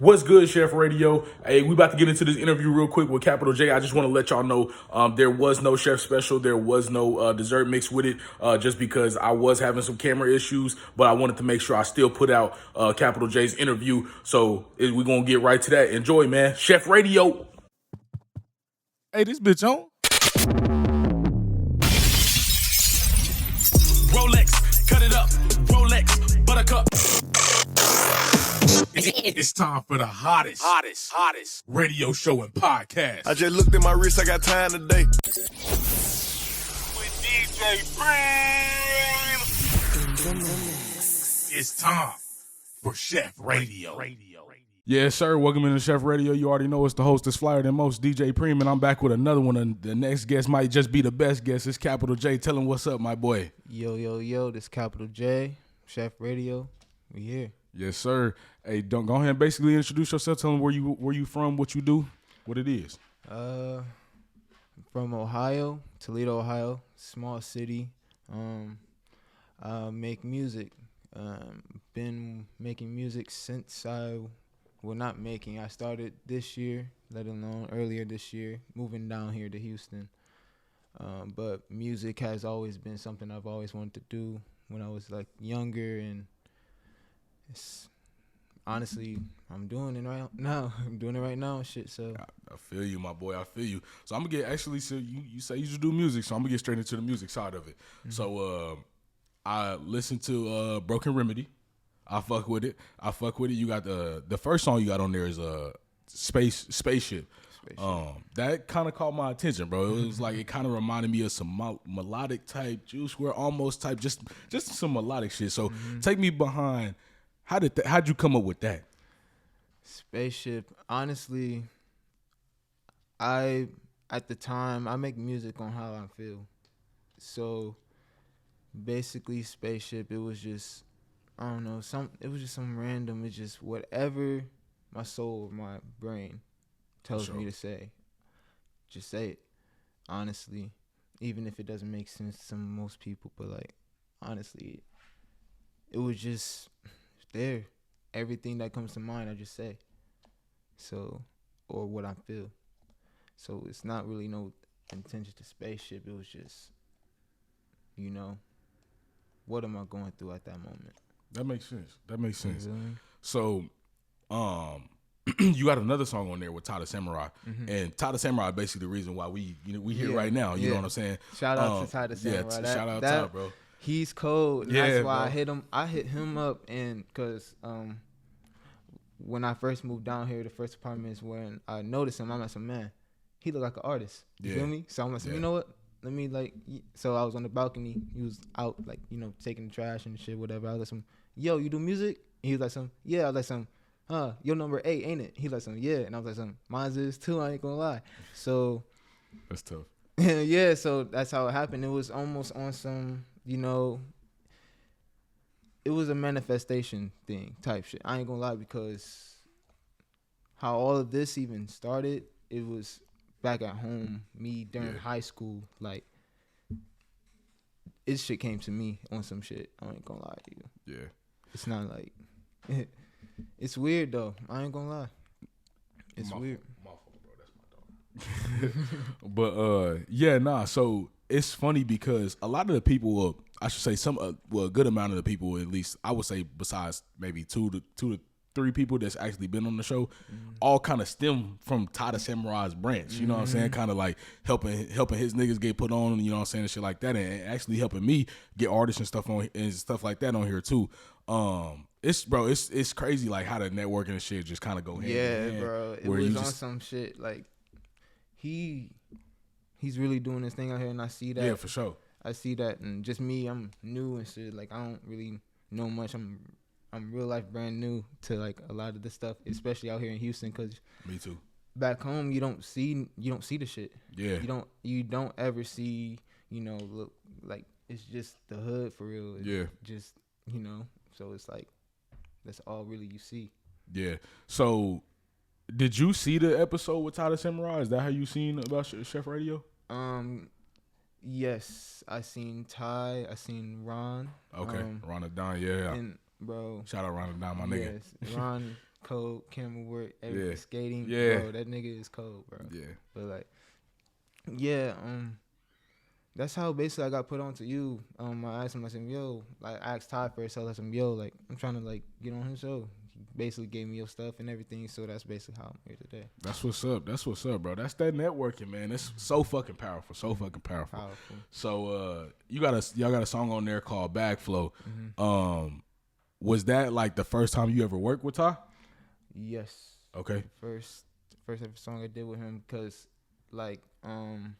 What's good, Chef Radio? Hey, we about to get into this interview real quick with Capital J. I just want to let y'all know there was no chef special. There was no dessert mixed with it just because I was having some camera issues, but I wanted to make sure I still put out Capital J's interview. So we're going to get right to that. Enjoy, man. Chef Radio. Hey, this bitch on? Rolex, cut it up. Rolex, buttercup. It's time for the hottest radio show and podcast. I just looked at my wrist, I got time today. With DJ Preme. It's time for Chef Radio. Yes, sir. Welcome into Chef Radio. You already know it's the host that's flyer than most, DJ Preme, and I'm back with another one. And the next guest might just be the best guest. It's Capital J. Tell him what's up, my boy. Yo, this Capital J, Chef Radio. We here. Yes, sir. Hey, don't go ahead and basically introduce yourself. Tell them where you from, what you do, what it is. From Ohio, Toledo, Ohio, small city. I make music. Been making music since I started this year, let alone earlier this year, moving down here to Houston. But music has always been something I've always wanted to do when I was like younger, and honestly, I'm doing it right now. I'm doing it right now and shit. So I feel you, my boy. I feel you. So I'm gonna get so you say you just do music, so I'm gonna get straight into the music side of it. Mm-hmm. So I listened to Broken Remedy. I fuck with it. You got the first song you got on there is Spaceship. That kind of caught my attention, bro. It was like it kind of reminded me of some melodic type Juice WRLD almost type, just some melodic shit. So take me behind. How'd you come up with that? Spaceship. Honestly, at the time I make music on how I feel. So basically, Spaceship. It was just it was just some random. It's just whatever my soul, my brain tells me to say. Just say it. Honestly, even if it doesn't make sense to most people, but like honestly, it was just there. Everything that comes to mind, I just say. So, or what I feel. So it's not really no intention to Spaceship. It was just, what am I going through at that moment? That makes sense. Mm-hmm. So, you got another song on there with Tyler Samurai, and Tyler Samurai is basically the reason why we here right now. You know what I'm saying? Shout out to Tyler Samurai. Yeah, shout out Tyler, bro. He's cold. And that's why I hit him up, and because when I first moved down here, the first apartment is when I noticed him. I'm like, man, he look like an artist. You feel me? So I'm like, you know what? Let me so I was on the balcony. He was out taking the trash and shit, whatever. I was like, yo, you do music? And he was like, yeah. I was like, your number 8, ain't it? He like, yeah. And I was like, mine's is too. I ain't gonna lie. So that's tough. Yeah. So that's how it happened. It was almost on some, it was a manifestation thing type shit. I ain't gonna lie, because how all of this even started, it was back at home, me during high school. Like, this shit came to me on some shit. I ain't gonna lie to you. Yeah. It's not like, it's weird though. I ain't gonna lie. It's weird. My fault, bro. That's my dog. But so it's funny because a lot of the people, I should say a good amount of the people, at least I would say, besides maybe two to three people that's actually been on the show, all kind of stem from Tyler Samurai's branch. You know what I'm saying? Kind of like helping his niggas get put on, you know what I'm saying, and shit like that, and actually helping me get artists and stuff on and stuff like that on here too. It's crazy like how the networking and shit just kind of go hand in hand. Yeah, bro. It was on some shit like he's really doing this thing out here, and I see that. Yeah, for sure. I see that, and just me, I'm new and shit. Like, I don't really know much. I'm real life brand new to like a lot of this stuff, especially out here in Houston. Cause me too. Back home, you don't see the shit. Yeah. You don't ever see, look like it's just the hood for real. Yeah. Just so it's like that's all really you see. Yeah. So, did you see the episode with Tyler Samurai? Is that how you seen about Chef Radio? Yes, I seen Ty. I seen Ron. Okay, Ron and Don, yeah. And bro, shout out Ron and Don, my nigga. Yes, Ron. code, camera work, everything, Yeah. skating. Yeah. Bro, that nigga is cold, bro. Yeah. But like, yeah, that's how basically I got put on to you. I asked him, I said, yo, like I asked Todd first, I said, yo, like I'm trying to like get on his show. He basically gave me your stuff and everything, so that's basically how I'm here today. That's what's up. That's what's up, bro. That's that networking, man. It's so fucking powerful. So fucking powerful. Powerful. So y'all got a song on there called Backflow. Mm-hmm. Was that like the first time you ever worked with Ty? Yes. Okay. First ever song I did with him, because like I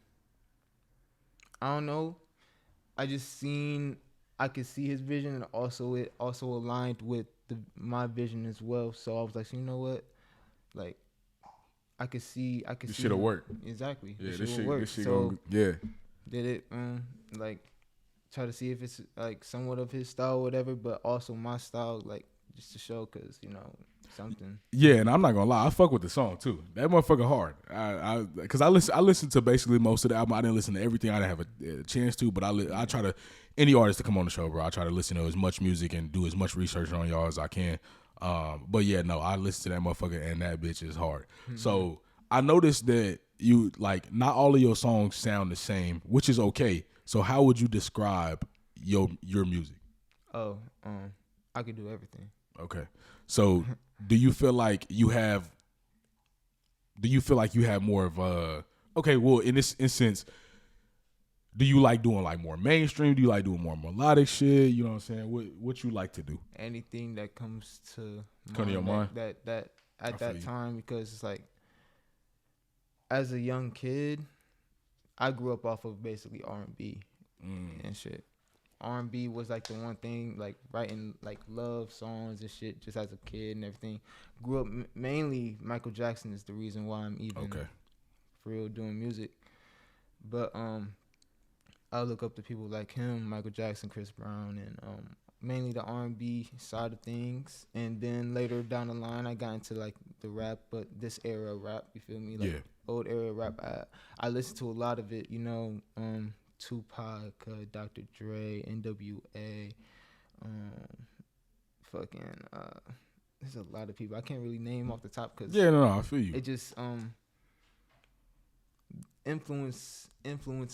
don't know, I could see his vision, and also it also aligned with my vision as well. So I was like, so you know what, like I could see This shit'll work. Exactly. Yeah, this shit will work. This shit So yeah. did it like try to see if it's like somewhat of his style or whatever, but also my style, like just to show, because you know something. Yeah, and I'm not gonna lie, I fuck with the song too. That motherfucker hard. Cause I listen to basically most of the album. I didn't listen to everything. I didn't have a chance to, but I try to, any artist to come on the show, bro, I try to listen to as much music and do as much research on y'all as I can. But yeah, no, I listen to that motherfucker, and that bitch is hard. Mm-hmm. So I noticed that you like not all of your songs sound the same, which is okay. So how would you describe your music? Oh, I could do everything. Okay. So do you feel like you have more of a, okay, well, in this instance, do you like doing like more mainstream? Do you like doing more melodic shit? You know what I'm saying? What you like to do? Anything that comes to your mind? That at that time, because it's like, as a young kid, I grew up off of basically R&B and shit. R&B was like the one thing, like writing like love songs and shit just as a kid and everything. Grew up mainly Michael Jackson is the reason why I'm even for real doing music. But I look up to people like him, Michael Jackson, Chris Brown, and mainly the R&B side of things. And then later down the line, I got into like the rap, but this era of rap, you feel me? Like old era rap. I listened to a lot of it, you know, Tupac, Dr. Dre, NWA, there's a lot of people I can't really name off the top, because I feel you. It just influence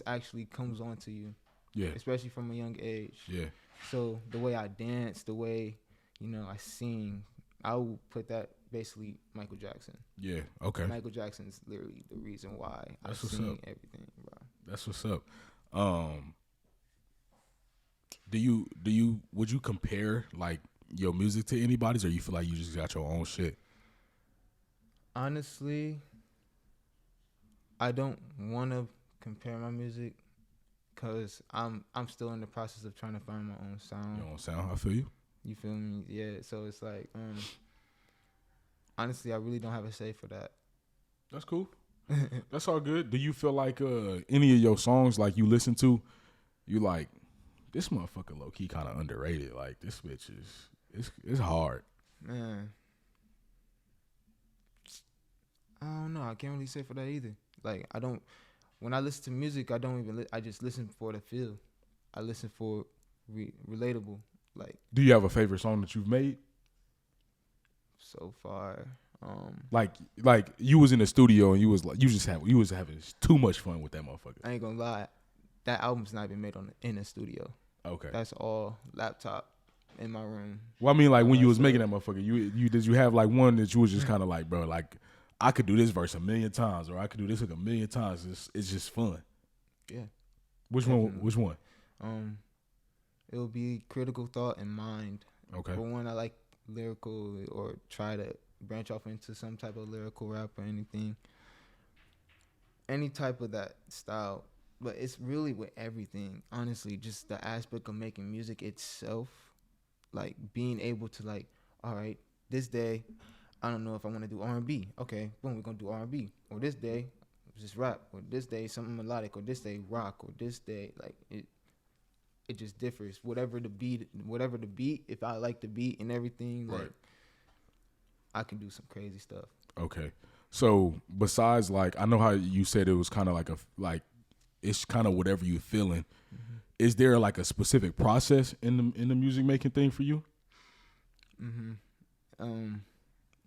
actually comes onto you, especially from a young age. So the way I dance, the way I sing, I would put that basically Michael Jackson. Michael Jackson's literally the reason why I sing everything, bro. That's what's up. Would you compare like your music to anybody's, or you feel like you just got your own shit? Honestly, I don't want to compare my music, because I'm still in the process of trying to find my own sound. Your own sound, I feel you. You feel me? Yeah. So it's like, honestly, I really don't have a say for that. That's cool. That's all good. Do you feel like any of your songs, like you listen to, you like, this motherfucker low key kind of underrated? Like, this bitch it's hard. Man, I don't know. I can't really say for that either. Like, when I listen to music, I just listen for the feel. I listen for relatable. Like, do you have a favorite song that you've made so far? Like you was in the studio and you was having too much fun with that motherfucker. I ain't gonna lie, that album's not even made in the studio. Okay, that's all laptop in my room. Well, I mean, like when you was making that motherfucker, did you have like one that you was just kind of like, bro, like I could do this verse 1,000,000 times, or I could do this like 1,000,000 times. It's just fun. Yeah. Which one? It will be Critical Thought and Mind. Okay. For one, I like lyrical, or try to branch off into some type of lyrical rap or anything. Any type of that style. But it's really with everything, honestly, just the aspect of making music itself. Like being able to like, all right, this day, I don't know if I want to do R&B. Okay, boom, we're going to do R&B. Or this day, just rap. Or this day, something melodic. Or this day, rock. Or this day, like, it just differs. Whatever the beat, if I like the beat and everything, like, I can do some crazy stuff. Okay. So besides, like, I know how you said it was kind of like it's kind of whatever you're feeling. Mm-hmm. Is there like a specific process in the music making thing for you? Mm-hmm.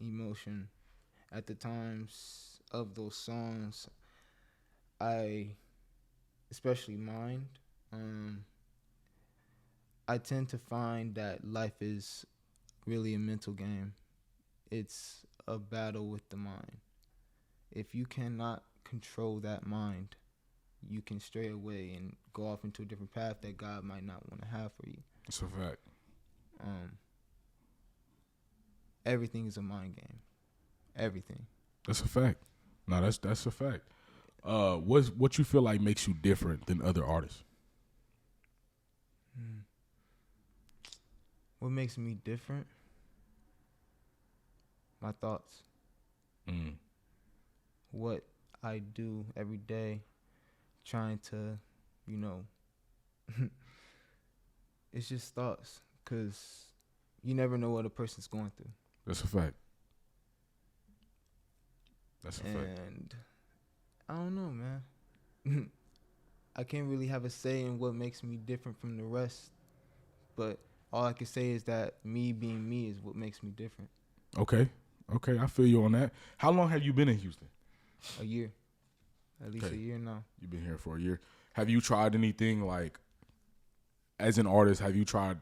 emotion. At the times of those songs, especially mine, I tend to find that life is really a mental game. It's a battle with the mind. If you cannot control that mind, you can stray away and go off into a different path that God might not want to have for you. It's a fact. Everything is a mind game. Everything. That's a fact. No, that's a fact. What you feel like makes you different than other artists? What makes me different? My thoughts. What I do every day, trying to, it's just thoughts, because you never know what a person's going through. That's a fact. That's a fact. And I don't know, man. I can't really have a say in what makes me different from the rest, but all I can say is that me being me is what makes me different. Okay, I feel you on that. How long have you been in Houston? A year. At least a year now. You've been here for a year. Have you tried anything, like, as an artist, have you tried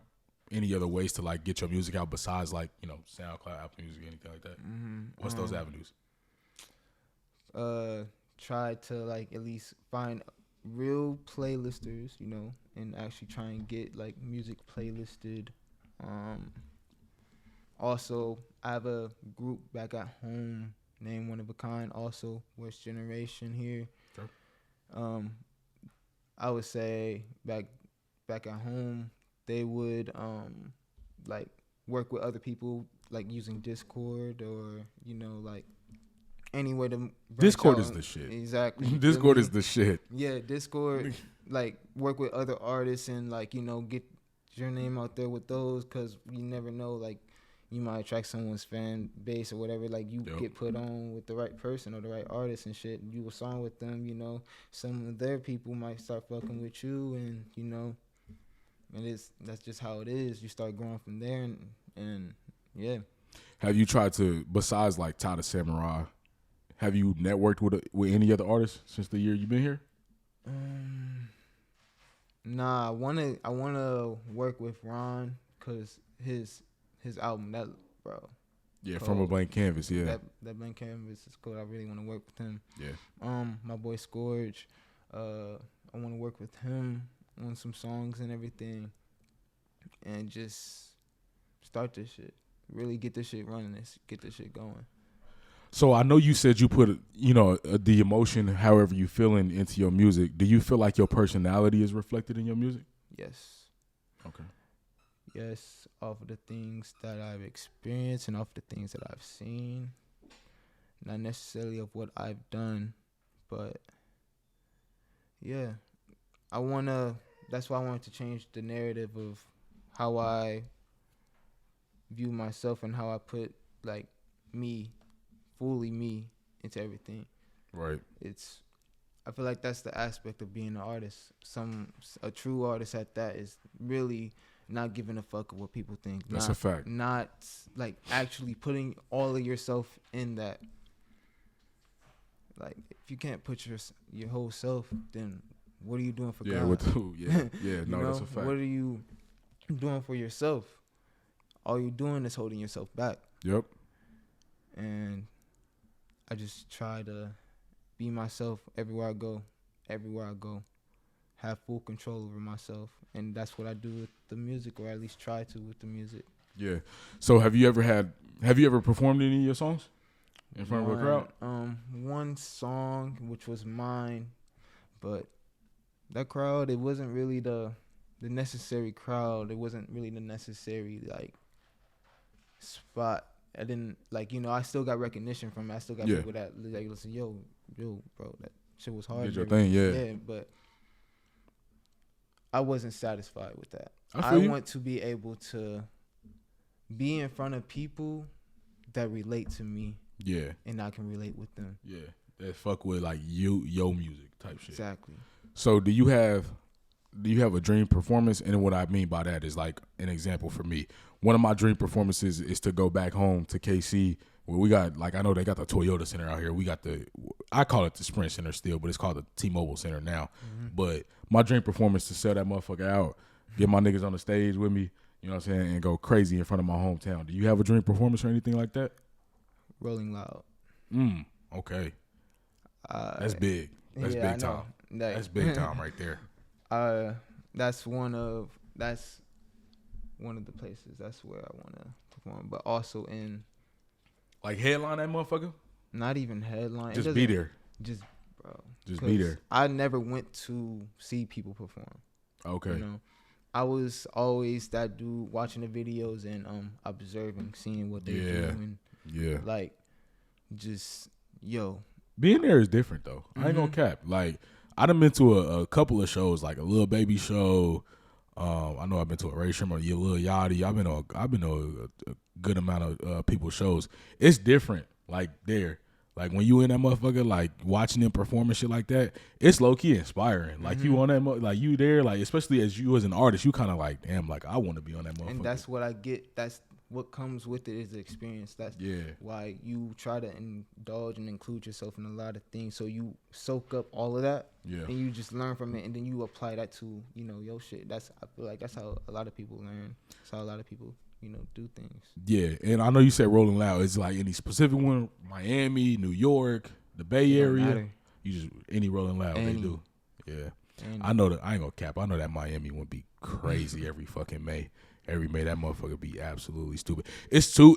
any other ways to, like, get your music out besides, like, SoundCloud, Apple Music, anything like that? What's those avenues? Try to, like, at least find real playlisters, and actually try and get, like, music playlisted. Also, I have a group back at home named One of a Kind, also West Generation here. Okay. I would say back at home, they would like work with other people, like using Discord or like any way to Discord is the shit. Exactly. Discord is the shit. Yeah, Discord, like work with other artists and like get your name out there with those, because you never know, like you might attract someone's fan base or whatever. Like you get put on with the right person or the right artist and shit. You a song with them, some of their people might start fucking with you, and and that's just how it is. You start growing from there, and yeah. Have you tried to, besides like Ty the Samurai, have you networked with any other artists since the year you've been here? Nah, I wanna work with Ron, cause his album, that, bro. Yeah, cold. From a Blank Canvas. Yeah, that Blank Canvas is cool. I really want to work with him. Yeah. My boy Scourge, I want to work with him on some songs and everything, and just start this shit. Really get this shit running. Get this shit going. So I know you said you put, the emotion, however you feeling, into your music. Do you feel like your personality is reflected in your music? Yes. Okay. Yes, off of the things that I've experienced and off the things that I've seen. Not necessarily of what I've done, but yeah. That's why I wanted to change the narrative of how I view myself and how I put, like, me, fully me, into everything. Right. I feel like that's the aspect of being an artist. A true artist at that is really not giving a fuck of what people think. That's a fact. Not, like, actually putting all of yourself in that. Like, if you can't put your whole self, then what are you doing for God? No, that's a fact. What are you doing for yourself? All you're doing is holding yourself back. Yep. And I just try to be myself everywhere I go. Have full control over myself. And that's what I do with the music, or at least try to with the music. Yeah. So have you ever performed any of your songs in front of a crowd? One song, which was mine, but that crowd, it wasn't really the necessary crowd. It wasn't really the necessary, like, spot. I didn't, like, I still got recognition from it. I still got people that, like, listen, yo, bro, that shit was hard. Did your thing, yeah. Yeah, but I wasn't satisfied with that. I want to be able to be in front of people that relate to me. Yeah. And I can relate with them. Yeah. That fuck with, like, your music type shit. Exactly. So do you have do you have a dream performance? And what I mean by that is like an example for me. One of my dream performances is to go back home to KC where we got, like, I know they got the Toyota Center out here. We got I call it the Sprint Center still, but it's called the T-Mobile Center now. But my dream performance is to sell that motherfucker out, get my niggas on the stage with me, you know what I'm saying, and go crazy in front of my hometown. Do you have a dream performance or anything like that? Rolling Loud. Okay. That's big. That's yeah, big time. That's big time right there. That's one of the places. That's where I want to perform, but also in like headline that motherfucker. Not even headline. Just be there. Just bro. Just be there. I never went to see people perform. Okay. You know, I was always that dude watching the videos and observing, seeing what they're doing. Yeah. Like, just being there is different though. I ain't gonna cap. Like, I done been to a couple of shows, like a Lil Baby show. I know I've been to a Ray Sherman or Lil Yachty. I've been to a good amount of people's shows. It's different. Like there, like when you in that motherfucker, like watching them perform and shit like that, it's low key inspiring. Like you on that, like you there, like especially as you as an artist, you kind of like, damn, like I want to be on that motherfucker. And that's what I get. That's what comes with it is the experience. That's why you try to indulge and include yourself in a lot of things. So you soak up all of that, and you just learn from it, and then you apply that to your shit. I feel like that's how a lot of people learn. That's how a lot of people do things. Yeah, and I know you said Rolling Loud. Is like any specific one? Miami, New York, the Bay Area. You just any Rolling Loud they do. Yeah, I know that. I ain't gonna cap. I know that Miami would be crazy every fucking May. Every May that motherfucker be absolutely stupid. It's too.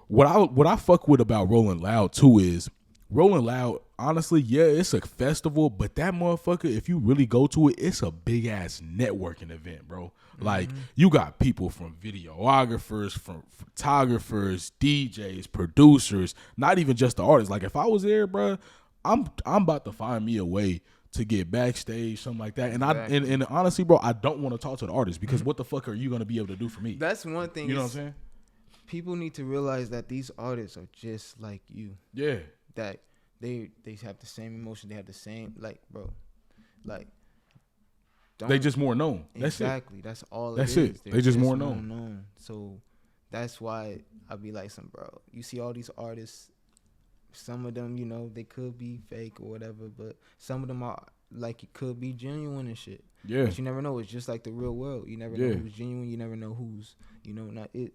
What I fuck with about Rolling Loud too is Rolling Loud. Honestly, yeah, it's a festival, but that motherfucker, if you really go to it, it's a big ass networking event, bro. Like you got people from videographers, from photographers, DJs, producers, not even just the artists. Like if I was there, bro, I'm about to find me a way to get backstage, something like that. And and honestly, bro, I don't want to talk to the artist because what the fuck are you gonna be able to do for me? That's one thing. You know what I'm saying? People need to realize that these artists are just like you. Yeah. That they have the same emotion. They have the same bro. Like they just more known. That's exactly. That's all. That's it is. They just more known. So that's why I be like, bro. You see all these artists. Some of them, they could be fake or whatever, but some of them are like it could be genuine and shit. Yeah. But you never know. It's just like the real world. You never know who's genuine. You never know who's not it.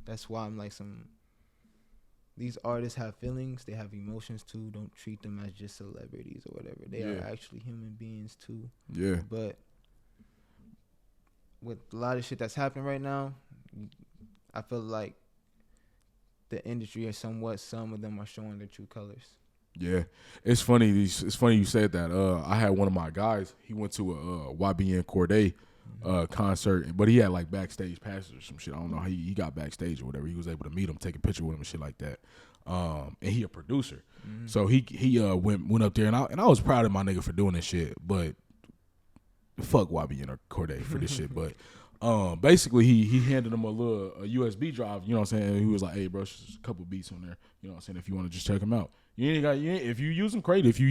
That's why I'm like these artists have feelings. They have emotions too. Don't treat them as just celebrities or whatever. They are actually human beings too. Yeah. But with a lot of shit that's happening right now, I feel like the industry is some of them are showing their true colors. Yeah, it's funny. It's funny you said that. I had one of my guys. He went to a YBN Corday concert, but he had like backstage passes or some shit. I don't know how he got backstage or whatever. He was able to meet him, take a picture with him and shit like that. And he a producer, so he went up there, and I was proud of my nigga for doing this shit. But fuck YBN or Corday for this shit. But basically he handed him a USB drive, you know what I'm saying? He was like, hey bro, there's a couple beats on there, you know what I'm saying, if you want to just check them out. If you use them, great. If you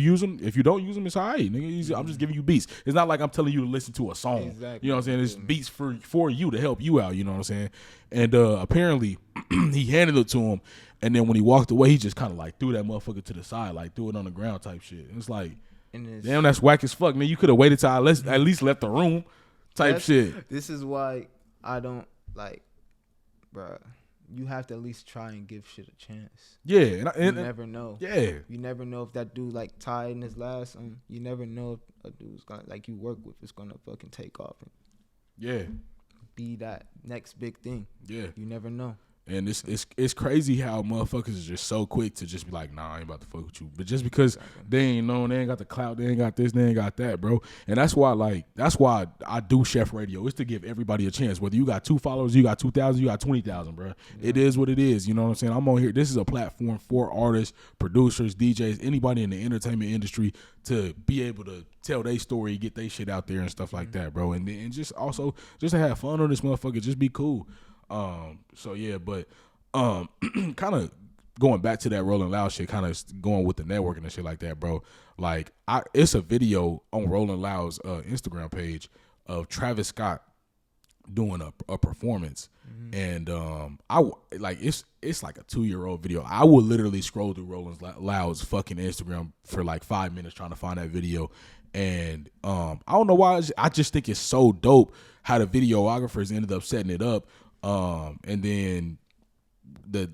don't use them, it's all right, nigga. I'm just giving you beats. It's not like I'm telling you to listen to a song. Exactly. You know what I'm saying? It's beats for you to help you out, you know what I'm saying? And apparently he handed it to him, and then when he walked away, he just kind of like threw that motherfucker to the side, like threw it on the ground type shit. And it's like, damn, that's whack as fuck, man. You could have waited till I at least left the room. Shit. This is why I don't bruh. You have to at least try and give shit a chance. Yeah, you never know. Yeah, you never know if that dude like tied in his last. You never know if a dude's gonna you work with is gonna fucking take off and be that next big thing. Yeah, you never know. And it's crazy how motherfuckers is just so quick to just be like, nah, I ain't about to fuck with you. But just because they ain't known, they ain't got the clout, they ain't got this, they ain't got that, bro. And that's why I do Chef Radio. It's to give everybody a chance. Whether you got 2 followers, you got 2,000, you got 20,000, bro. Yeah. It is what it is. You know what I'm saying? I'm on here. This is a platform for artists, producers, DJs, anybody in the entertainment industry to be able to tell their story, get their shit out there and stuff like that, bro. And just also just to have fun on this motherfucker, just be cool. So yeah, but kind of going back to that Rolling Loud shit, kind of going with the networking and shit like that, bro. Like, it's a video on Rolling Loud's Instagram page of Travis Scott doing a performance, and it's like a 2-year-old video. I would literally scroll through Rolling Loud's fucking Instagram for like 5 minutes trying to find that video, and I don't know why. I just think it's so dope how the videographers ended up setting it up, and then the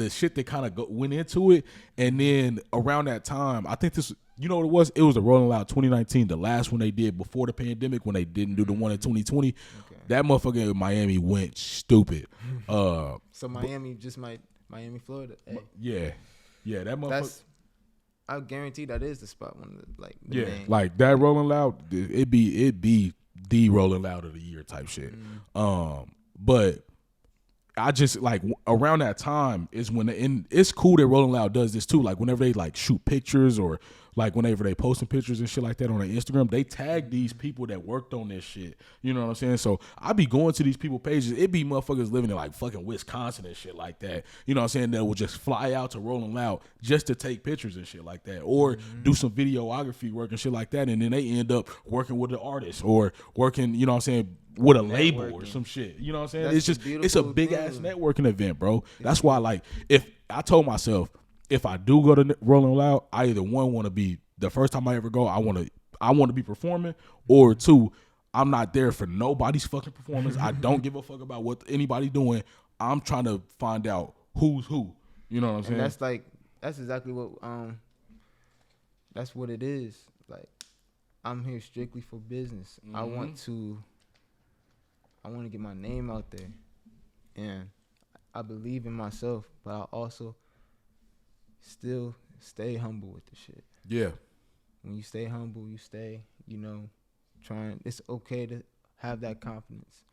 shit that kind of went into it, and then around that time, I think this. You know what it was? It was the Rolling Loud 2019, the last one they did before the pandemic when they didn't do the one in 2020. Okay. That motherfucker in Miami went stupid. So Miami, Miami, Florida. Hey. Yeah, that motherfucker. I guarantee that is the spot one of the main. Like that Rolling Loud, it'd be the Rolling Loud of the year type shit. But I just like around that time is when it's cool that Rolling Loud does this too. Like whenever they like shoot pictures or like whenever they posting pictures and shit like that on their Instagram, they tag these people that worked on this shit. You know what I'm saying? So I be going to these people pages. It be motherfuckers living in like fucking Wisconsin and shit like that. You know what I'm saying? That will just fly out to Rolling Loud just to take pictures and shit like that, or do some videography work and shit like that, and then they end up working with the artist or working. You know what I'm saying? With a label or some shit. You know what I'm saying? It's a big ass networking event, bro. That's why, like, if I told myself, if I do go to Rolling Loud, I either one want to be the first time I ever go, I want to be performing, or two, I'm not there for nobody's fucking performance. I don't give a fuck about what anybody doing. I'm trying to find out who's who. You know what I'm saying? And that's exactly what that's what it is. Like, I'm here strictly for business. I want to get my name out there, and I believe in myself, but I also still stay humble with the shit. Yeah. When you stay humble, you stay, trying. It's okay to have that confidence,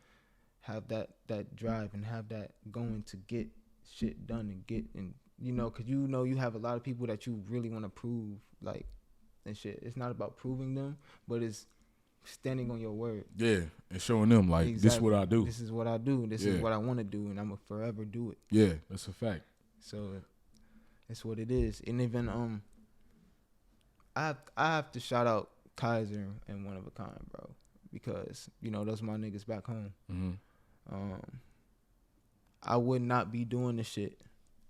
have that drive, and have that going to get shit done and because you have a lot of people that you really want to prove, like, and shit. It's not about proving them, but it's standing on your word. Yeah, and showing them, like, exactly. This is what I do. This is what I do. This is what I want to do, and I'm going to forever do it. Yeah, that's a fact. So that's what it is. And even I have to shout out Kaiser and One of a Kind, bro, because those are my niggas back home. I would not be doing this shit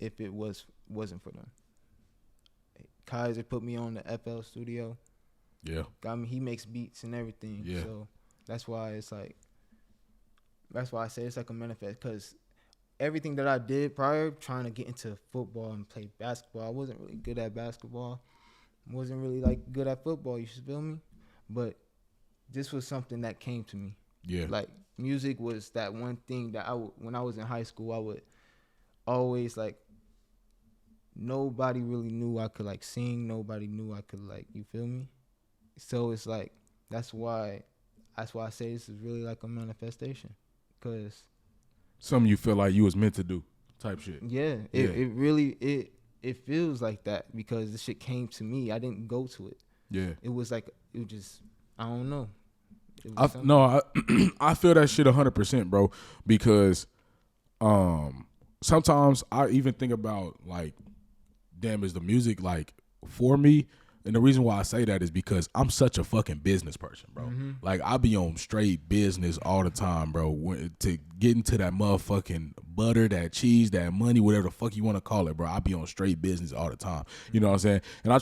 if it wasn't for them. Kaiser put me on the FL studio. Yeah. Got me. He makes beats and everything. Yeah. So that's why I say it's like a manifest, because everything that I did prior, trying to get into football and play basketball, I wasn't really good at basketball. Wasn't really like good at football, you feel me? But this was something that came to me. Yeah. Like, music was that one thing that when I was in high school, I would always, like, nobody really knew I could, like, sing. Nobody knew I could, like, you feel me? So it's like, that's why I say this is really like a manifestation, because something you feel like you was meant to do type shit. Yeah. It really it feels like that, because the shit came to me. I didn't go to it. Yeah. It was like, it just, I don't know. I feel that shit 100%, bro, because sometimes I even think about, like, damn, is the music, like, for me? And the reason why I say that is because I'm such a fucking business person, bro. Like, I be on straight business all the time, bro. To get into that motherfucking butter, that cheese, that money, whatever the fuck you want to call it, bro. I be on straight business all the time. You know what I'm saying? And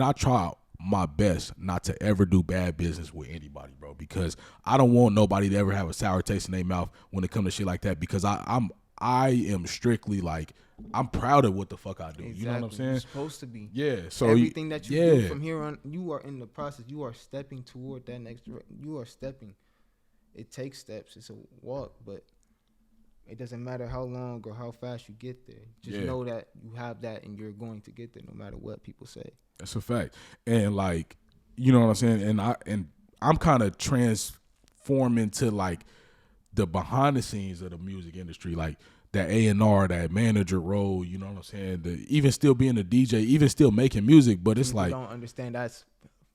I try my best not to ever do bad business with anybody, bro, because I don't want nobody to ever have a sour taste in their mouth when it comes to shit like that, because I am strictly, like, I'm proud of what the fuck I do. Exactly. You know what I'm saying? You're supposed to be. Yeah. So everything that you do from here on, you are in the process. You are stepping toward that next. You are stepping. It takes steps. It's a walk, but it doesn't matter how long or how fast you get there. Just know that you have that, and you're going to get there, no matter what people say. That's a fact. And, like, you know what I'm saying? And I'm kind of transforming to, like, the behind the scenes of the music industry, like that A&R, that manager role, you know what I'm saying? Even still being a DJ, even still making music, but it's like, don't understand that's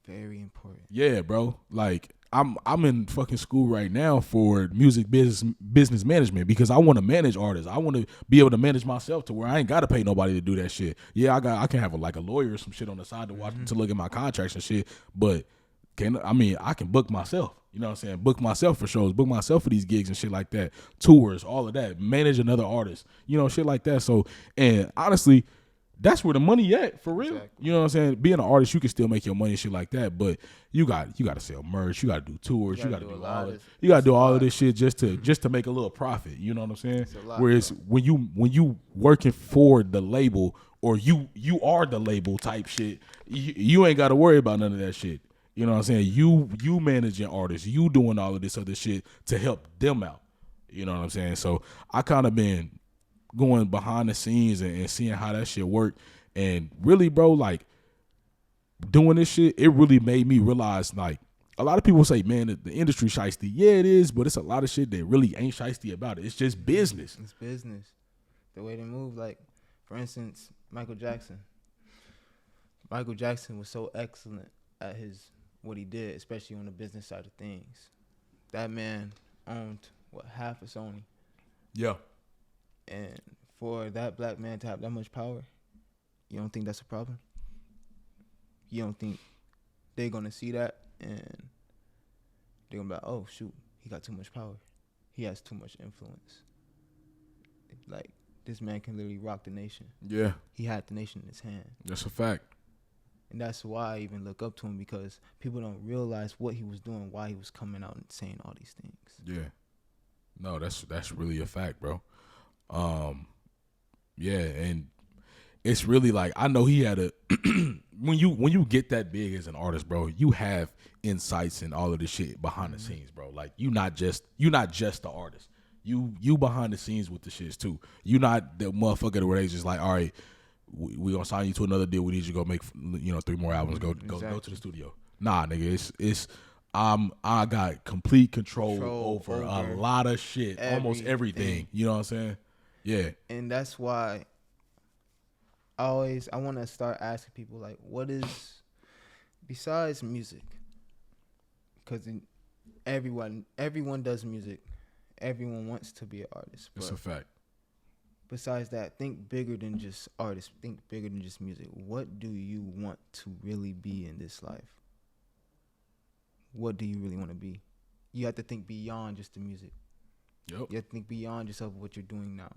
very important. Yeah, bro. Like, I'm in fucking school right now for music business management because I want to manage artists. I want to be able to manage myself to where I ain't got to pay nobody to do that shit. Yeah, I can have a lawyer or some shit on the side to watch to look at my contracts and shit, but I can book myself. You know what I'm saying? Book myself for shows, book myself for these gigs and shit like that, tours, all of that, manage another artist, shit like that. So, and honestly, that's where the money at, for real. Exactly. You know what I'm saying? Being an artist, you can still make your money and shit like that, but you got to sell merch, you got to do tours, you got to do all of this shit just to make a little profit. You know what I'm saying? Whereas when you working for the label or you are the label type shit, you ain't got to worry about none of that shit. You know what I'm saying? You managing artists, you doing all of this other shit to help them out. You know what I'm saying? So I kind of been going behind the scenes and seeing how that shit work. And really, bro, like doing this shit, it really made me realize, like, a lot of people say, man, the industry shiesty. Yeah, it is, but it's a lot of shit that really ain't shiesty about it. It's just business. It's business. The way they move, like, for instance, Michael Jackson. Michael Jackson was so excellent at what he did, especially on the business side of things. That man owned, half of Sony. Yeah. And for that black man to have that much power, you don't think that's a problem? You don't think they're going to see that and they're going to be like, oh, shoot, he got too much power. He has too much influence. Like, this man can literally rock the nation. Yeah. He had the nation in his hand. That's a fact. And that's why I even look up to him, because people don't realize what he was doing, why he was coming out and saying all these things. Yeah. No, that's really a fact, bro. Yeah, and it's really like, I know he had when you get that big as an artist, bro, you have insights and all of this shit behind the scenes, bro. Like, you not just the artist. You behind the scenes with the shits too. You not the motherfucker where they just like, all right, we gonna sign you to another deal. We need you to go make 3 more albums. Go to the studio. Nah, nigga, it's I got complete control over a lot of shit, almost everything. You know what I'm saying? Yeah. And that's why I want to start asking people, like, what is, besides music, because everyone does music. Everyone wants to be an artist. It's a fact. Besides that, think bigger than just artists. Think bigger than just music. What do you want to really be in this life? What do you really want to be? You have to think beyond just the music. Yep. You have to think beyond yourself, what you're doing now.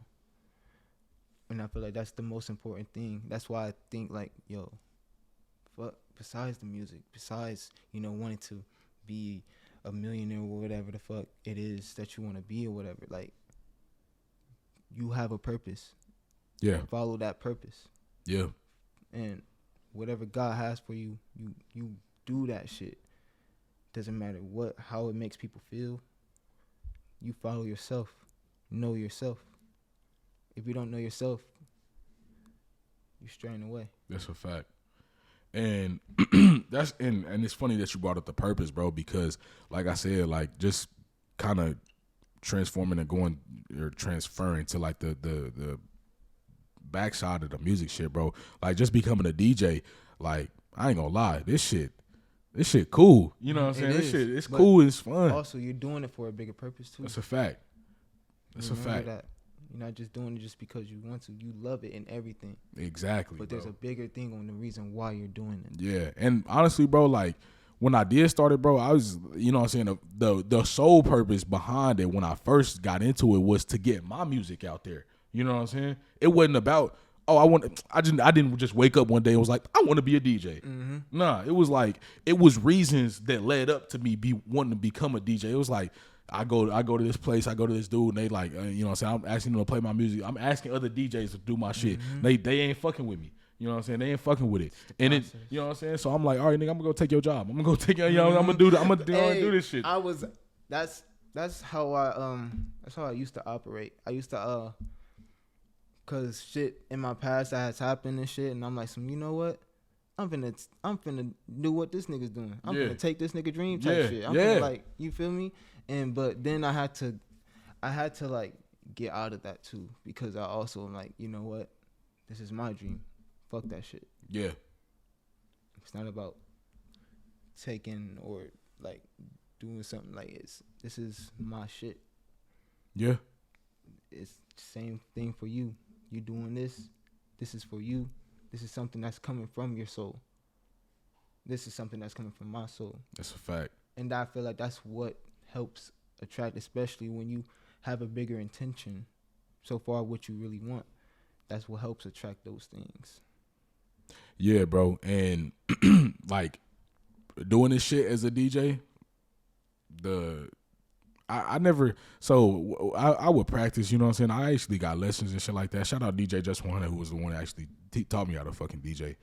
And I feel like that's the most important thing. That's why I think, like, yo, fuck, besides the music, besides, wanting to be a millionaire or whatever the fuck it is that you want to be or whatever, like, you have a purpose. Yeah. Follow that purpose. Yeah. And whatever God has for you, you do that shit. Doesn't matter how it makes people feel. You follow yourself. Know yourself. If you don't know yourself, you're straying away. That's a fact. And and it's funny that you brought up the purpose, bro, because like I said, like, just kind of transforming and transferring to like the backside of the music shit, bro. Like, just becoming a DJ, like, I ain't gonna lie, this shit cool. You know what I'm saying? This shit, it's cool, it's fun. Also, you're doing it for a bigger purpose too. That's a fact. That's a fact. That. You're not just doing it just because you want to. You love it and everything. Exactly. But there's a bigger thing on the reason why you're doing it. Yeah. And honestly, bro, like, when I did start it, bro, I was, you know what I'm saying, the sole purpose behind it when I first got into it was to get my music out there. You know what I'm saying? It wasn't about, I didn't just wake up one day and was like, I want to be a DJ. Mm-hmm. Nah, it was like, it was reasons that led up to me wanting to become a DJ. It was like, I go to this place, I go to this dude, and they like, you know what I'm saying, I'm asking them to play my music. I'm asking other DJs to do my shit. They ain't fucking with me. You know what I'm saying? They ain't fucking with it. And it, you know what I'm saying? So I'm like, all right, nigga, I'm gonna go take your job. I'm gonna go take your, I'm gonna do this shit. That's how I used to operate. I used to cause shit in my past that has happened and shit, and I'm like, you know what? I'm finna do what this nigga's doing. I'm finna take this nigga dream type shit. I'm finna, like, you feel me? But then I had to like get out of that too, because I also am like, you know what? This is my dream. Fuck that shit. Yeah. It's not about taking or like doing something like this is my shit. Yeah. It's the same thing for you. You doing this. This is for you. This is something that's coming from your soul. This is something that's coming from my soul. That's a fact. And I feel like that's what helps attract, especially when you have a bigger intention so far what you really want. That's what helps attract those things. Yeah, bro. And like doing this shit as a DJ, I never, so I would practice, you know what I'm saying? I actually got lessons and shit like that. Shout out DJ Just 100, who was the one that actually taught me how to fucking DJ.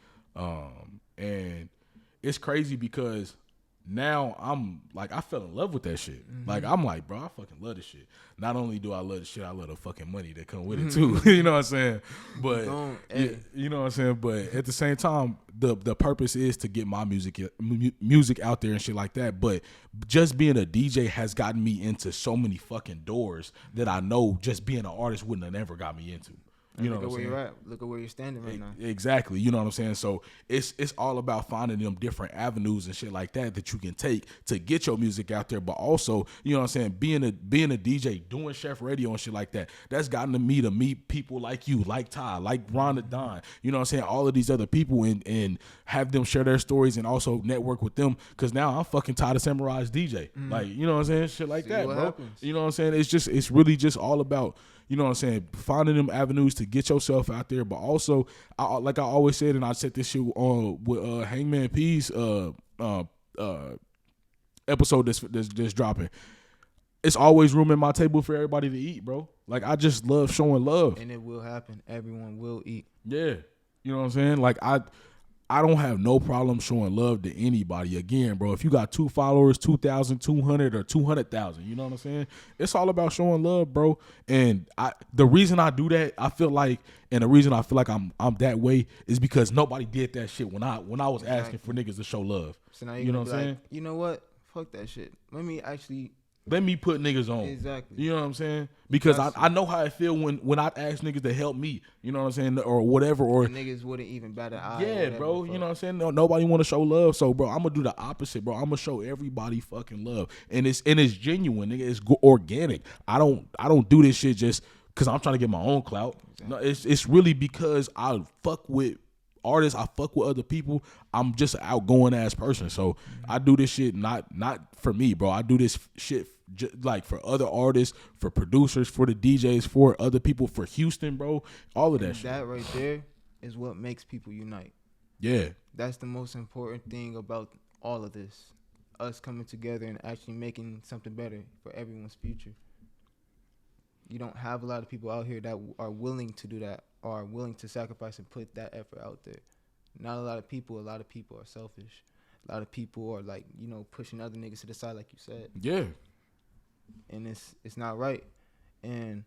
And it's crazy because now I'm like, I fell in love with that shit. Mm-hmm. Like, I'm like, bro, I fucking love this shit. Not only do I love the shit, I love the fucking money that come with it too. You know what I'm saying? But you know what I'm saying? But at the same time, the purpose is to get my music out there and shit like that. But just being a DJ has gotten me into so many fucking doors that I know just being an artist wouldn't have never got me into. You know look what at I'm where saying? you're at. Look at where you're standing right now. Exactly. You know what I'm saying? So it's all about finding them different avenues and shit like that you can take to get your music out there. But also, you know what I'm saying, being a DJ, doing Chef Radio and shit like that, that's gotten me to meet people like you, like Ty, like Ron the Don. You know what I'm saying? All of these other people and have them share their stories and also network with them. Cause now I'm fucking Ty the Samurai's DJ. Like, you know what I'm saying? Shit like that, bro. Happens. You know what I'm saying? It's really just all about, you know what I'm saying, finding them avenues to get yourself out there, but also, like I always said, and I said this shit on with Hangman P's episode that's dropping. It's always room in my table for everybody to eat, bro. Like, I just love showing love, and it will happen. Everyone will eat. Yeah, you know what I'm saying. Like I don't have no problem showing love to anybody. Again, bro, if you got 2 followers, 2,200 or 200,000, you know what I'm saying? It's all about showing love, bro. And the reason I do that, I feel like, and the reason I feel like I'm that way is because nobody did that shit when I was asking for niggas to show love. So now you know what I'm saying? You know what? Fuck that shit. Let me put niggas on. Exactly. You know what I'm saying? Because I know how I feel when I ask niggas to help me. You know what I'm saying? Or whatever. Or the niggas wouldn't even bat an eye. Yeah, bro. You know what I'm saying? No, nobody want to show love. So, bro, I'm gonna do the opposite, bro. I'm gonna show everybody fucking love, and it's genuine, nigga. It's organic. I don't do this shit just because I'm trying to get my own clout. Exactly. No, it's really because I fuck with artists, I fuck with other people. I'm just an outgoing ass person, so I do this shit not for me, bro. I do this shit like for other artists, for producers, for the DJs, for other people, for Houston, bro. All of that shit. That right there is what makes people unite. Yeah, that's the most important thing about all of this. Us coming together and actually making something better for everyone's future. You don't have a lot of people out here that are willing to do that, are willing to sacrifice and put that effort out there. Not a lot of people are selfish. A lot of people are like, you know, pushing other niggas to the side, like you said. Yeah. And it's not right. And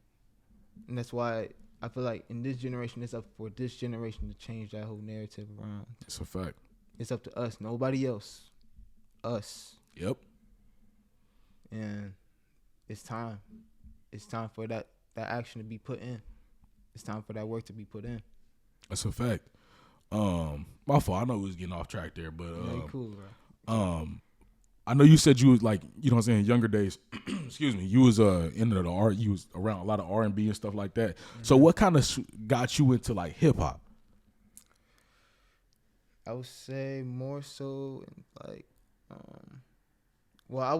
that's why I feel like in this generation, it's up for this generation to change that whole narrative around. It's a fact. It's up to us, nobody else. Us. Yep. And it's time. It's time for that action to be put in. It's time for that work to be put in. That's a fact. My fault. I know we was getting off track there, but yeah, cool, bro. I know you said you was like, you know what I'm saying, younger days, excuse me, you was into the art, you was around a lot of R&B and stuff like that. Mm-hmm. So what kind of got you into like hip hop? I would say more so like well, I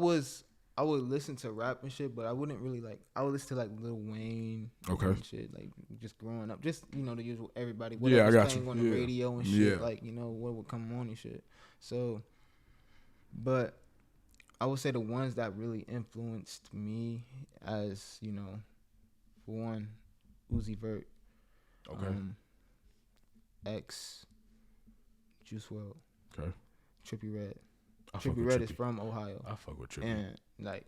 would listen to rap and shit, but I wouldn't really like. I would listen to like Lil Wayne, and shit, like just growing up, just you know the usual everybody. Whatever was playing on the radio and shit, like you know what would come on and shit. So, but I would say the ones that really influenced me, as you know, for one, Uzi Vert, X, Juice WRLD, Trippie Redd. Trippie Redd is from Ohio. I fuck with Trippie. And like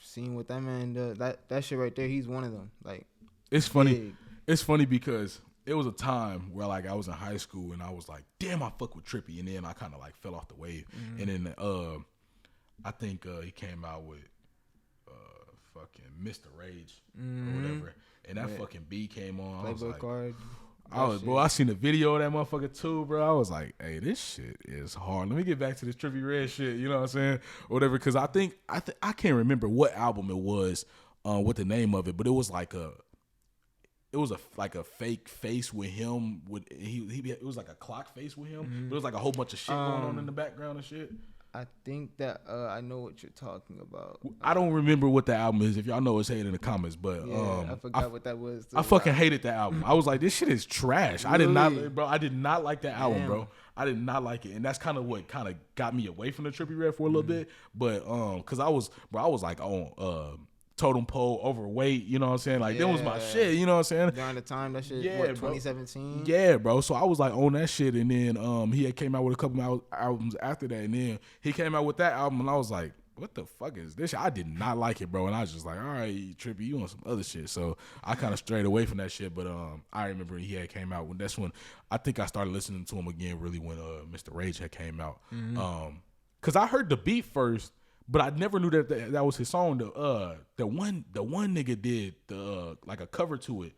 seeing what that man does, that shit right there, he's one of them. Like it's funny. Big. It's funny because it was a time where like I was in high school and I was like, damn, I fuck with Trippie, and then I kind of like fell off the wave. Mm-hmm. And then I think he came out with fucking Mr. Rage or whatever, and that fucking beat came on. Playboy Card. I seen the video of that motherfucker too, bro. I was like, hey, this shit is hard. Let me get back to this Trippie Redd shit. You know what I'm saying? Or whatever. Because I can't remember what album it was, what the name of it, but it was like a fake face with him. It was like a clock face with him. Mm-hmm. It was like a whole bunch of shit going on in the background and shit. I think that I know what you're talking about. I don't remember what the album is. If y'all know, say it in the comments. But I forgot what that was. I fucking hated that album. I was like, this shit is trash. Really? I did not like that album, bro. I did not like it, and that's kind of what got me away from the Trippie Redd for a little bit. But cause I was like on totem pole, overweight, you know what I'm saying? Like, that was my shit, you know what I'm saying? During the time, that shit, 2017? Yeah, bro. So I was like on that shit, and then he had came out with a couple albums after that, and then he came out with that album, and I was like, what the fuck is this shit? I did not like it, bro, and I was just like, all right, Trippie, you on some other shit. So I kind of strayed away from that shit, but I remember he had came out, that's when I think I started listening to him again, really, when Mr. Rage had came out. Mm-hmm. Cause I heard the beat first, but I never knew that was his song. The one nigga did like a cover to it.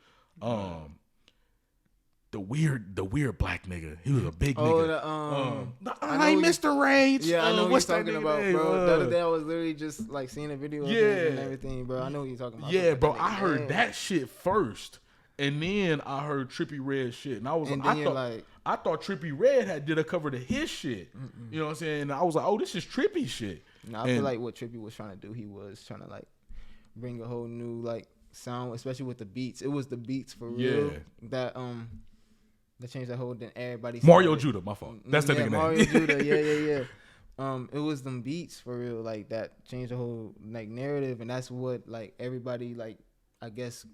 The weird black nigga. He was a big nigga. I ain't Mr. Rage. Yeah, I know what you're talking about, bro. The other day I was literally just like seeing a video of him and everything, bro. I know what you're talking about. Yeah, bro. I heard that shit first, and then I heard Trippie Redd shit, and I was I thought Trippie Redd had did a cover to his shit. You know what I'm saying? And I was like, oh, this is Trippie shit. I feel like what Trippie was trying to do, he was trying to like bring a whole new like sound, especially with the beats. It was the beats for real that changed that whole. Then everybody Mario Judah, my fault. That's the nigga name. Mario Judah, yeah. It was them beats for real, like that changed the whole like narrative, and that's what like everybody like I guess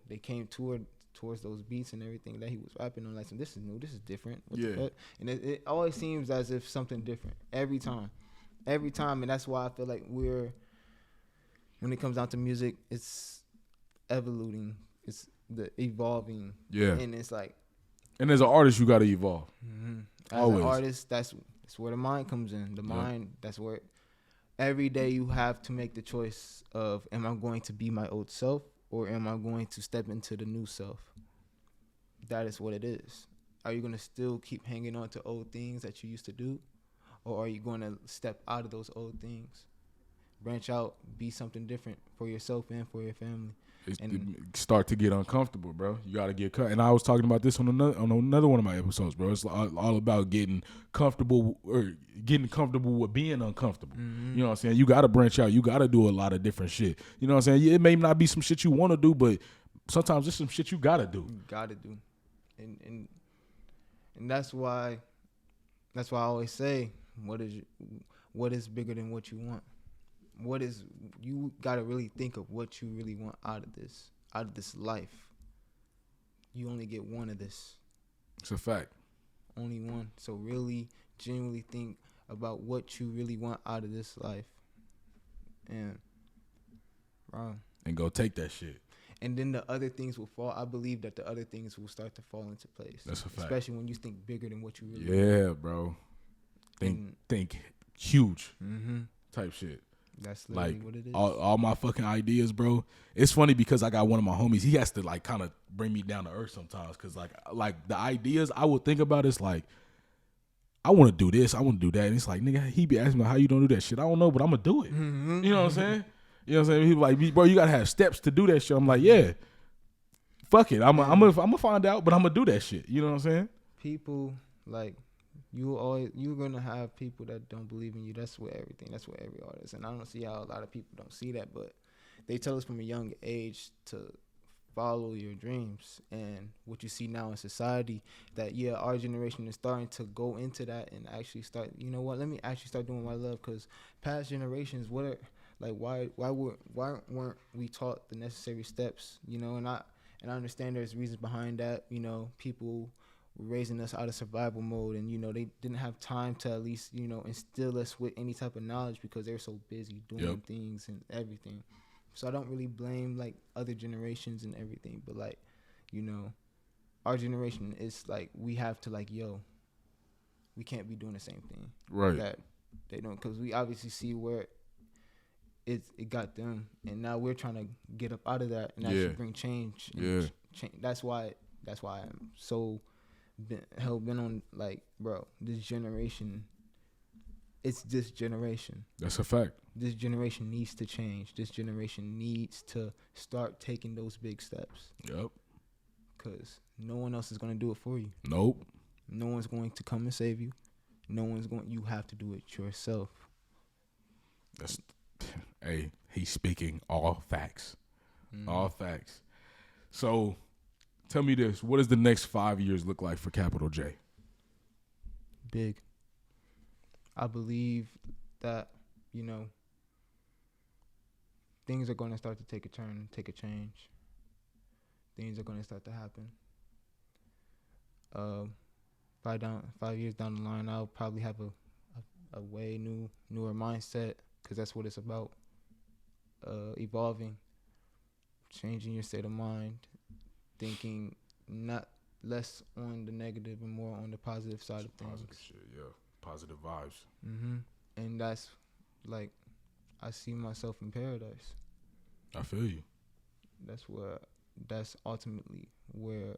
they came towards those beats and everything that he was rapping on. Like, so this is new, this is different. What the fuck? And it always seems as if something different every time, and that's why I feel like when it comes down to music, it's evolving, it's the evolving, and it's like, and as an artist, you got to evolve. Mm-hmm. As an artist, that's where the mind comes in. The mind, that's where every day you have to make the choice of, am I going to be my old self, or am I going to step into the new self? That is what it is. Are you going to still keep hanging on to old things that you used to do? Or are you going to step out of those old things? Branch out, be something different for yourself and for your family. It start to get uncomfortable, bro. You got to get cut. And I was talking about this on another one of my episodes, bro. It's all about getting comfortable with being uncomfortable. Mm-hmm. You know what I'm saying? You got to branch out. You got to do a lot of different shit. You know what I'm saying? It may not be some shit you want to do, but sometimes it's some shit you got to do. You got to do. And that's why I always say, what is bigger than what you want? You gotta really think of what you really want out of this life. You only get one of this. It's a fact. Only one. So really, genuinely think about what you really want out of this life. And go take that shit. And then the other things will fall. I believe that the other things will start to fall into place. That's a fact. Especially when you think bigger than what you really want. Bro. Think huge type shit. That's literally what it is. All my fucking ideas, bro. It's funny because I got one of my homies. He has to like kind of bring me down to earth sometimes, because like the ideas I would think about is like, I want to do this, I want to do that, and it's like, nigga, he be asking me how you don't do that shit. I don't know, but I'm gonna do it. Mm-hmm. You know what I'm saying? You know what I'm saying? He like, bro, you gotta have steps to do that shit. I'm like, yeah, fuck it. I'm gonna find out, but I'm gonna do that shit. You know what I'm saying? People like. You're gonna have people that don't believe in you. That's where every artist. And I don't see how a lot of people don't see that, but they tell us from a young age to follow your dreams. And what you see now in society, that our generation is starting to go into that and actually start. You know what? Let me actually start doing what I love, because past generations, why weren't we taught the necessary steps? You know, and I understand there's reasons behind that. You know, people raising us out of survival mode, and they didn't have time to at least instill us with any type of knowledge, because they're so busy doing things and everything. So I don't really blame like other generations and everything, but like our generation is like, we have to like, we can't be doing the same thing that they don't, because we obviously see where it got them, and now we're trying to get up out of that and actually bring change. That's why That's why I'm so hell-bent on, like, bro, this generation, it's this generation. That's a fact. This generation needs to change. This generation needs to start taking those big steps. Yep. Because no one else is going to do it for you. Nope. No one's going to come and save you. You have to do it yourself. Hey, he's speaking all facts. All facts. So, tell me this. What does the next 5 years look like for Capital J? Big. I believe that, things are going to start to take a turn, take a change. Things are going to start to happen. 5 years down the line, I'll probably have a way newer mindset, because that's what it's about. Evolving, changing your state of mind, thinking not less on the negative and more on the positive side of things. Positive shit, yeah. Positive vibes. And that's like, I see myself in paradise. I feel you. That's ultimately where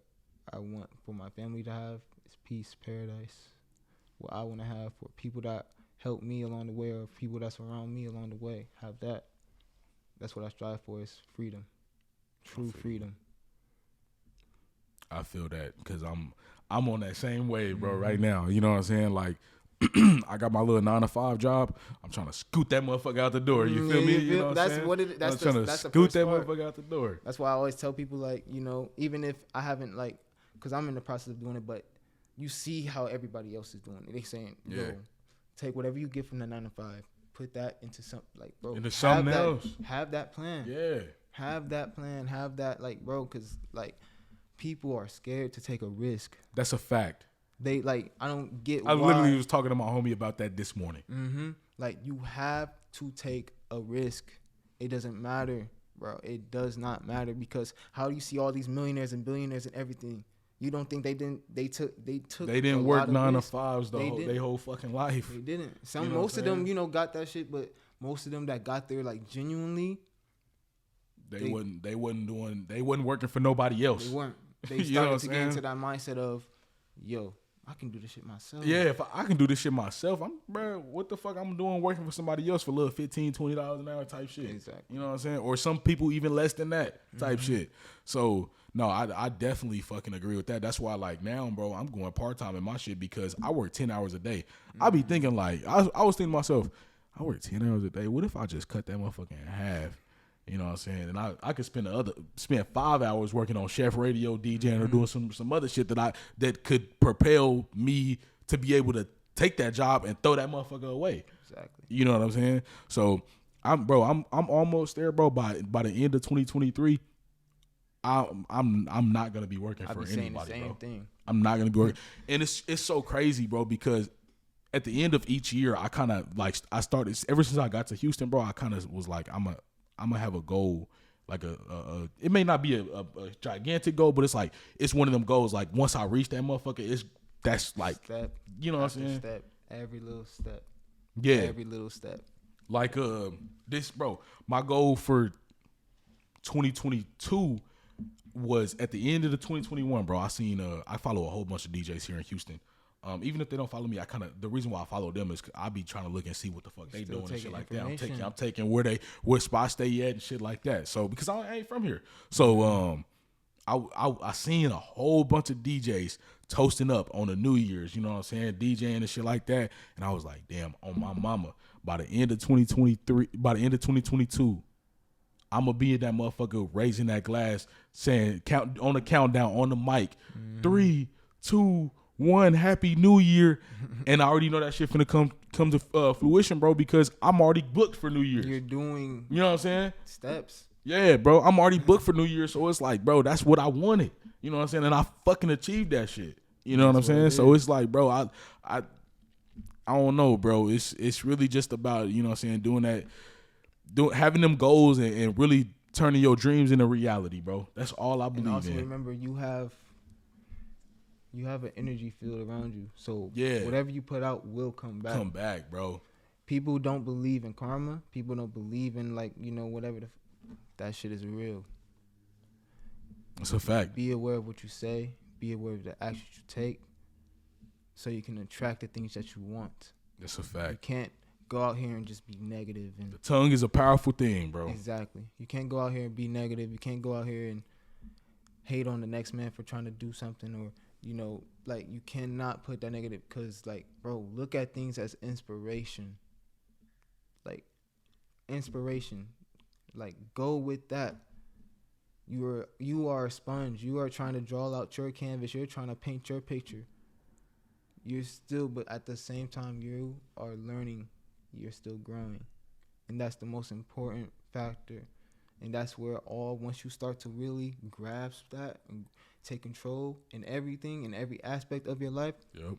I want for my family to have is peace, paradise. What I want to have for people that help me along the way, or people that surround me along the way, have that. That's what I strive for, is freedom. True freedom. I feel that because I'm on that same wave, bro, right now. You know what I'm saying? Like, I got my little 9-to-5 job. I'm trying to scoot that motherfucker out the door. You feel me? You know what I'm saying? That's trying to scoot that motherfucker out the door. That's why I always tell people, like, even if I haven't, like, because I'm in the process of doing it, but you see how everybody else is doing it. They saying, yo, take whatever you get from the 9-to-5, put that into something, like, bro, into something else. Have that plan. Yeah. Have that plan. Have that, like, bro, because, like, people are scared to take a risk. That's a fact. They, like, I don't get why. I literally was talking to my homie about that this morning. Like, you have to take a risk. It doesn't matter, bro. It does not matter, because how do you see all these millionaires and billionaires and everything? You don't think they didn't work 9-to-5s their whole fucking life. They didn't. Most of them, got that shit, but most of them that got there, like, genuinely, they wasn't working for nobody else. They weren't. They started to get into that mindset of, yo, I can do this shit myself. Yeah, if I can do this shit myself, bro, what the fuck I'm doing working for somebody else for a little $15, $20 an hour type shit. Exactly. You know what I'm saying? Or some people even less than that type shit. So, no, I definitely fucking agree with that. That's why, like, now, bro, I'm going part-time in my shit because I work 10 hours a day. I be thinking, like, I was thinking to myself, I work 10 hours a day. What if I just cut that motherfucker in half? You know what I'm saying? And I could spend 5 hours working on SHEF radio, DJing, or doing some other shit that could propel me to be able to take that job and throw that motherfucker away. Exactly. You know what I'm saying? So I'm almost there, bro. By the end of 2023, I'm not gonna be working for anybody, the same bro. Thing. I'm not gonna be working, and it's so crazy, bro, because at the end of each year, I kind of like I started ever since I got to Houston, bro. I kind of was like, I'm gonna have a goal, like it may not be a gigantic goal, but it's one of them goals. Like, once I reach that motherfucker, that's like step, you know what I'm saying? Step, every little step. Yeah, every little step. Like this, bro. My goal for 2022 was at the end of the 2021, bro. I follow a whole bunch of DJs here in Houston. Even if they don't follow me, the reason why I follow them is 'cause I be trying to look and see what the fuck they doing and shit like that. I'm taking where spots they at and shit like that. So because I ain't from here, so I seen a whole bunch of DJs toasting up on the New Year's, you know what I'm saying, DJing and shit like that, and I was like, damn, on my mama, by the end of 2022. I'm gonna be in that motherfucker raising that glass, saying count on the countdown on the mic, 3, 2, 1, Happy New Year, and I already know that shit finna come to fruition, bro, because I'm already booked for New Year's. You're doing, you know what I'm saying? Steps. Yeah, bro, I'm already booked for New Year's, so it's like, bro, that's what I wanted. You know what I'm saying? And I fucking achieved that shit. You know what I'm saying? So it's like, bro, I don't know, bro. It's really just about, you know what I'm saying, having them goals and really turning your dreams into reality, bro. That's all I believe in. And also remember, you have an energy field around you. So yeah, whatever you put out will come back. Come back, bro. People don't believe in karma. People don't believe in, like, whatever that shit is real. That's a fact. Be aware of what you say. Be aware of the actions you take, so you can attract the things that you want. That's a You fact. can't go out here and just be negative and The tongue is a powerful thing, bro. exactly. You can't go out here and be negative. You can't go out here and hate on the next man for trying to do something, or like you cannot put that negative, because like, bro, look at things as inspiration. Like inspiration, like go with that. You are a sponge. You are trying to draw out your canvas. You're trying to paint your picture. You're still, but at the same time, you are learning. You're still growing, and that's the most important factor. And that's where once you start to really grasp that and take control in everything, in every aspect of your life, Yep.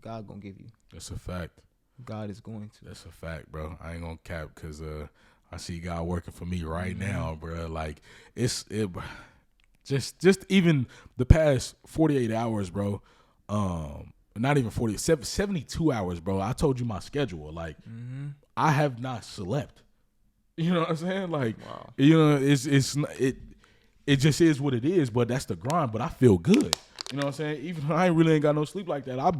God gonna give you. That's a fact. God is going to. That's a fact, bro. I ain't gonna cap because I see God working for me right now, bro. Like just even the past 48 hours, bro. Not even 72 hours, bro. I told you my schedule. Like I have not slept. You know what I'm saying? Like, Wow. It just is what it is. But that's the grind. But I feel good. You know what I'm saying? Even though I ain't got no sleep like that, I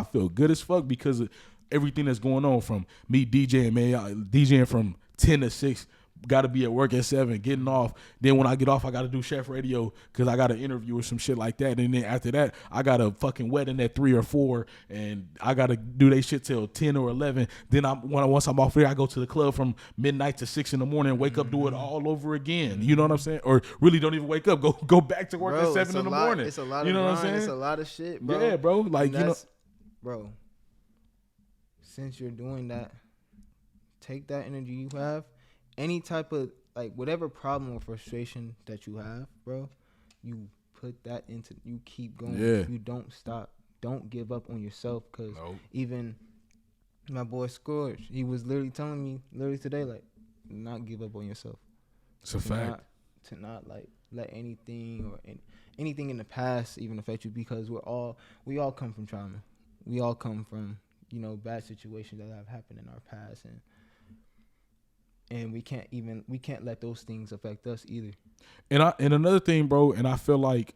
feel good as fuck because of everything that's going on, from me DJing, man, DJing from 10 to 6, got to be at work at 7, getting off. Then when I get off, I got to do Chef Radio because I got an interview or some shit like that. And then after that, I got a fucking wedding at 3 or 4, and I got to do they shit till 10 or 11. Then once I'm off there, I go to the club from midnight to 6 in the morning, wake up, do it all over again. You know what I'm saying? Or really don't even wake up, go back to work Bro, at 7 in the morning. It's a lot you of know grind. what I'm saying? It's a lot of shit, bro. Yeah, bro. Like, bro, since you're doing that, take that energy you have, any type of, like, whatever problem or frustration that you have, bro, you put that into, you keep going. Yeah. You don't stop. Don't give up on yourself, because Nope. even my boy Scourge, he was literally telling me today, like, not give up on yourself. It's a fact. To not like let anything or anything in the past even affect you, because we all come from trauma. We all come from, bad situations that have happened in our past, and we can't let those things affect us either. And another thing, bro, and I feel like,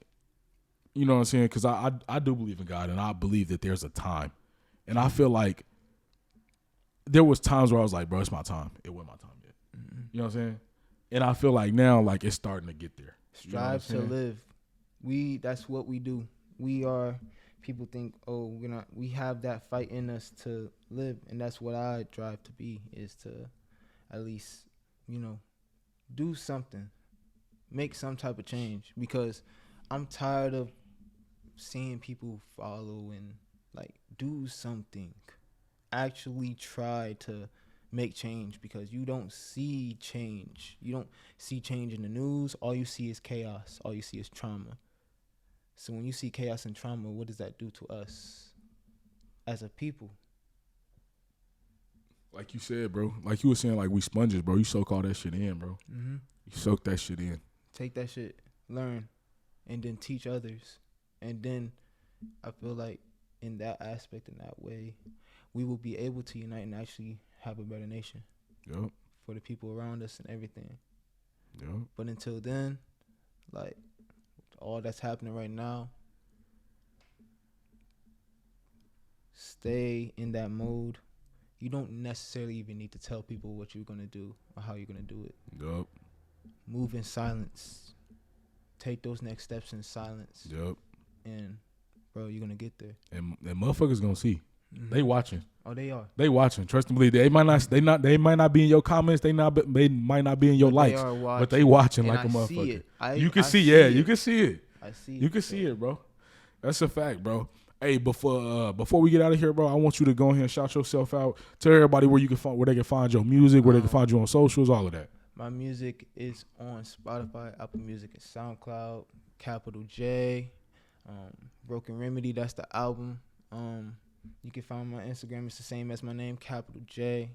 you know what I'm saying, because I do believe in God, and I believe that there's a time, and I feel like there was times where I was like, bro, it's my time. It wasn't my time yet. Mm-hmm. You know what I'm saying? And I feel like now, like, it's starting to get there. Strive to live. That's what we do. We are. People think, oh, we have that fight in us to live, and that's what I drive to be, is to at least, do something, make some type of change, because I'm tired of seeing people follow and like do something, actually try to make change, because you don't see change. You don't see change in the news. All you see is chaos. All you see is trauma. So when you see chaos and trauma, what does that do to us as a people? Like you said, bro. Like you were saying, like, we sponges, bro. You soak all that shit in, bro. Mm-hmm. You soak that shit in. Take that shit, learn, and then teach others. And then I feel like in that aspect, in that way, we will be able to unite and actually have a better nation. Yep. For the people around us and everything. Yep. But until then, like, all that's happening right now, stay in that mode. You don't necessarily even need to tell people what you're going to do or how you're going to do it. Yep. Move in silence. Take those next steps in silence. Yep. And, bro, you're going to get there. And motherfuckers gonna see. Mm-hmm. They watching. Oh, they are. They watching. Trust and believe. They might not be in your comments. They might not be in your likes. But they watching like a motherfucker. See it. You can see it. You can see it. I see it. You can see it, bro. That's a fact, bro. Hey, before we get out of here, bro, I want you to go ahead and shout yourself out. Tell everybody where they can find your music, where they can find you on socials, all of that. My music is on Spotify, Apple Music, and SoundCloud. Cxpitaljay, Broken Remedy. That's the album. You can find my Instagram. It's the same as my name, Cxpitaljay.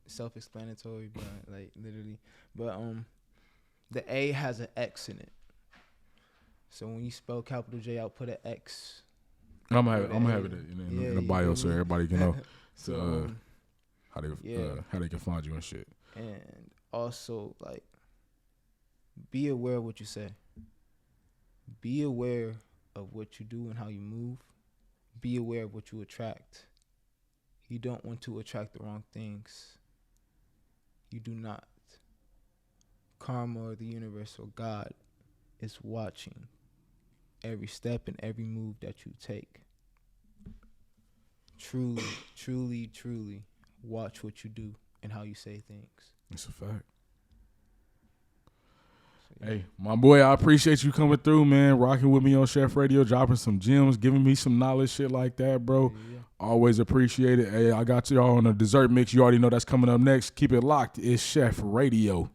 Self-explanatory, but like literally. But the A has an X in it. So when you spell Cxpitaljay out, put an X. I'm gonna have it in the bio so everybody can know. So how they can find you and shit. And also, like, be aware of what you say. Be aware of what you do and how you move. Be aware of what you attract. You don't want to attract the wrong things. You do not. Karma or the universe or God is watching every step and every move that you take. Truly, truly, truly watch what you do and how you say things. It's a fact. Hey, my boy, I appreciate you coming through, man, rocking with me on Chef Radio, dropping some gems, giving me some knowledge, shit like that, bro. Yeah. Always appreciate it. Hey, I got y'all on a dessert mix. You already know that's coming up next. Keep it locked. It's Chef Radio.